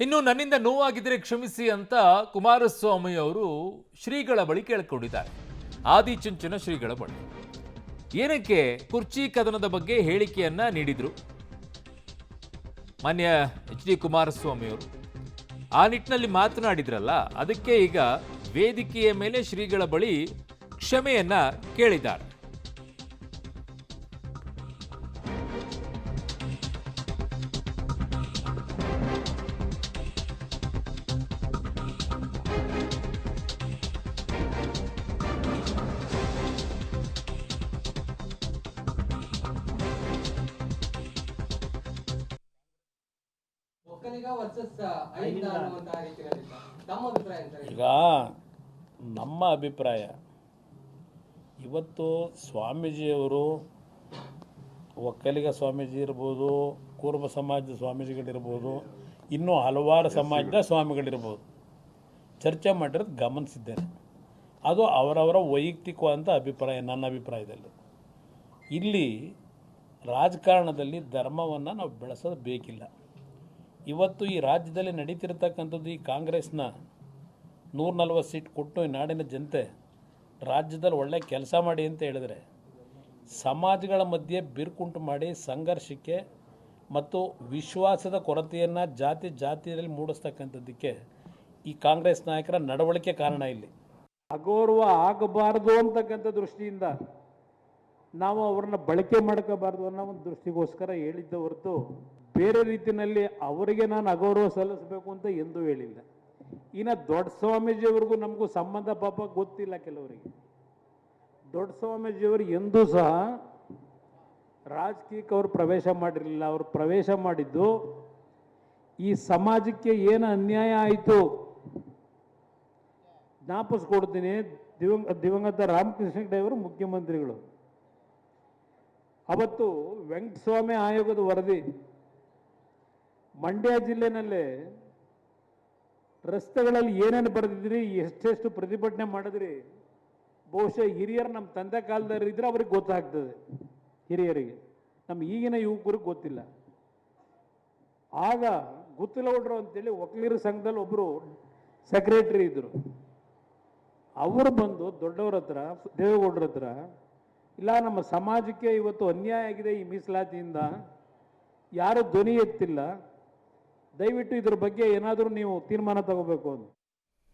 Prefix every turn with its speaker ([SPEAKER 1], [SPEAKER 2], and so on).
[SPEAKER 1] ಇನ್ನು ನನ್ನಿಂದ ನೋವಾಗಿದ್ರೆ ಕ್ಷಮಿಸಿ ಅಂತ ಕುಮಾರಸ್ವಾಮಿ ಅವರು ಶ್ರೀಗಳ ಬಳಿ ಕೇಳಿಕೊಂಡಿದ್ದಾರೆ. ಆದಿಚುಂಚನ ಶ್ರೀಗಳ ಬಳಿ ಏನಕ್ಕೆ ಕುರ್ಚಿ ಕದನದ ಬಗ್ಗೆ ಹೇಳಿಕೆಯನ್ನ ನೀಡಿದ್ರು ಮಾನ್ಯ ಎಚ್ ಡಿ ಕುಮಾರಸ್ವಾಮಿ ಅವರು. ಆ ನಿಟ್ಟಿನಲ್ಲಿ ಮಾತನಾಡಿದ್ರಲ್ಲ, ಅದಕ್ಕೆ ಈಗ ವೇದಿಕೆಯ ಮೇಲೆ ಶ್ರೀಗಳ ಬಳಿ ಕ್ಷಮೆಯನ್ನ ಕೇಳಿದ್ದಾರೆ.
[SPEAKER 2] ಈಗ ನಮ್ಮ ಅಭಿಪ್ರಾಯ, ಇವತ್ತು ಸ್ವಾಮೀಜಿಯವರು ಒಕ್ಕಲಿಗ ಸ್ವಾಮೀಜಿ ಇರ್ಬೋದು, ಕೂರ್ಮ ಸಮಾಜದ ಸ್ವಾಮೀಜಿಗಳಿರ್ಬೋದು, ಇನ್ನೂ ಹಲವಾರು ಸಮಾಜದ ಸ್ವಾಮಿಗಳಿರ್ಬೋದು, ಚರ್ಚೆ ಮಾಡಿರೋದು ಗಮನಿಸಿದ್ದೇನೆ. ಅದು ಅವರವರ ವೈಯಕ್ತಿಕವಾದಂಥ ಅಭಿಪ್ರಾಯ. ನನ್ನ ಅಭಿಪ್ರಾಯದಲ್ಲಿ ಇಲ್ಲಿ ರಾಜಕಾರಣದಲ್ಲಿ ಧರ್ಮವನ್ನು ನಾವು ಬೆಳೆಸೋದು ಬೇಕಿಲ್ಲ. ಇವತ್ತು ಈ ರಾಜ್ಯದಲ್ಲಿ ನಡೀತಿರ್ತಕ್ಕಂಥದ್ದು, ಈ ಕಾಂಗ್ರೆಸ್ನ 140 ಸೀಟ್ ಕೊಟ್ಟು ಈ ನಾಡಿನ ಜನತೆ ರಾಜ್ಯದಲ್ಲಿ ಒಳ್ಳೆ ಕೆಲಸ ಮಾಡಿ ಅಂತ ಹೇಳಿದ್ರೆ, ಸಮಾಜಗಳ ಮಧ್ಯೆ ಬಿರುಕುಂಟು ಮಾಡಿ ಸಂಘರ್ಷಕ್ಕೆ ಮತ್ತು ವಿಶ್ವಾಸದ ಕೊರತೆಯನ್ನು ಜಾತಿಯಲ್ಲಿ ಮೂಡಿಸ್ತಕ್ಕಂಥದ್ದಕ್ಕೆ ಈ ಕಾಂಗ್ರೆಸ್ ನಾಯಕರ ನಡವಳಿಕೆ ಕಾರಣ. ಇಲ್ಲಿ ಅಗೌರವ ಆಗಬಾರ್ದು ಅಂತಕ್ಕಂಥ ದೃಷ್ಟಿಯಿಂದ ನಾವು ಅವ್ರನ್ನ ಬಳಕೆ ಮಾಡ್ಕೋಬಾರ್ದು ಅನ್ನೋ ಒಂದು ದೃಷ್ಟಿಗೋಸ್ಕರ ಹೇಳಿದ್ದ ಹೊರತು ಬೇರೆ ರೀತಿಯಲ್ಲಿ ಅವರಿಗೆ ನಾನು ಅಗೌರವ ಸಲ್ಲಿಸಬೇಕು ಅಂತ ಎಂದೂ ಹೇಳಿಲ್ಲ. ಇನ್ನು ದೊಡ್ಡ ಸ್ವಾಮೀಜಿಯವ್ರಿಗೂ ನಮಗೂ ಸಂಬಂಧ ಪಾಪ ಗೊತ್ತಿಲ್ಲ. ಕೆಲವರಿಗೆ ದೊಡ್ಡ ಸ್ವಾಮೀಜಿಯವರು ಎಂದೂ ಸಹ ರಾಜಕೀಯಕ್ಕೆ ಅವರು ಪ್ರವೇಶ ಮಾಡಿರಲಿಲ್ಲ. ಅವರು ಪ್ರವೇಶ ಮಾಡಿದ್ದು ಈ ಸಮಾಜಕ್ಕೆ ಏನು ಅನ್ಯಾಯ ಆಯಿತು ಜ್ಞಾಪಿಸ್ಕೊಡ್ತೀನಿ. ದಿವಂಗತ ರಾಮಕೃಷ್ಣ ದೇವರು ಮುಖ್ಯಮಂತ್ರಿಗಳು ಅವತ್ತು ವೆಂಕಟಸ್ವಾಮಿ ಆಯೋಗದ ವರದಿ ಮಂಡ್ಯ ಜಿಲ್ಲೆನಲ್ಲೇ ರಸ್ತೆಗಳಲ್ಲಿ ಏನೇನು ಬರೆದಿದ್ರಿ, ಎಷ್ಟೆಷ್ಟು ಪ್ರತಿಭಟನೆ ಮಾಡಿದ್ರಿ, ಬಹುಶಃ ಹಿರಿಯರು ನಮ್ಮ ತಂದೆ ಕಾಲದಲ್ಲಿ ಇದ್ರೆ ಅವ್ರಿಗೆ ಗೊತ್ತಾಗ್ತದೆ. ಹಿರಿಯರಿಗೆ, ನಮ್ಮ ಈಗಿನ ಯುವಕರಿಗೆ ಗೊತ್ತಿಲ್ಲ. ಆಗ ಗುತ್ತಲಗೌಡರು ಅಂತೇಳಿ ವಕೀಲರ ಸಂಘದಲ್ಲಿ ಒಬ್ಬರು ಸೆಕ್ರೆಟರಿ ಇದ್ದರು. ಅವರು ಬಂದು ದೊಡ್ಡವ್ರ ಹತ್ರ, ದೇವೇಗೌಡರ ಹತ್ರ, ಇಲ್ಲ ನಮ್ಮ ಸಮಾಜಕ್ಕೆ ಇವತ್ತು ಅನ್ಯಾಯ ಆಗಿದೆ, ಈ ಮೀಸಲಾತಿಯಿಂದ ಯಾರು ಧ್ವನಿ ಎತ್ತಿಲ್ಲ, ದಯವಿಟ್ಟು ಇದ್ರ ಬಗ್ಗೆ ಏನಾದರೂ ನೀವು ತೀರ್ಮಾನ ತಗೋಬೇಕು ಅಂತ.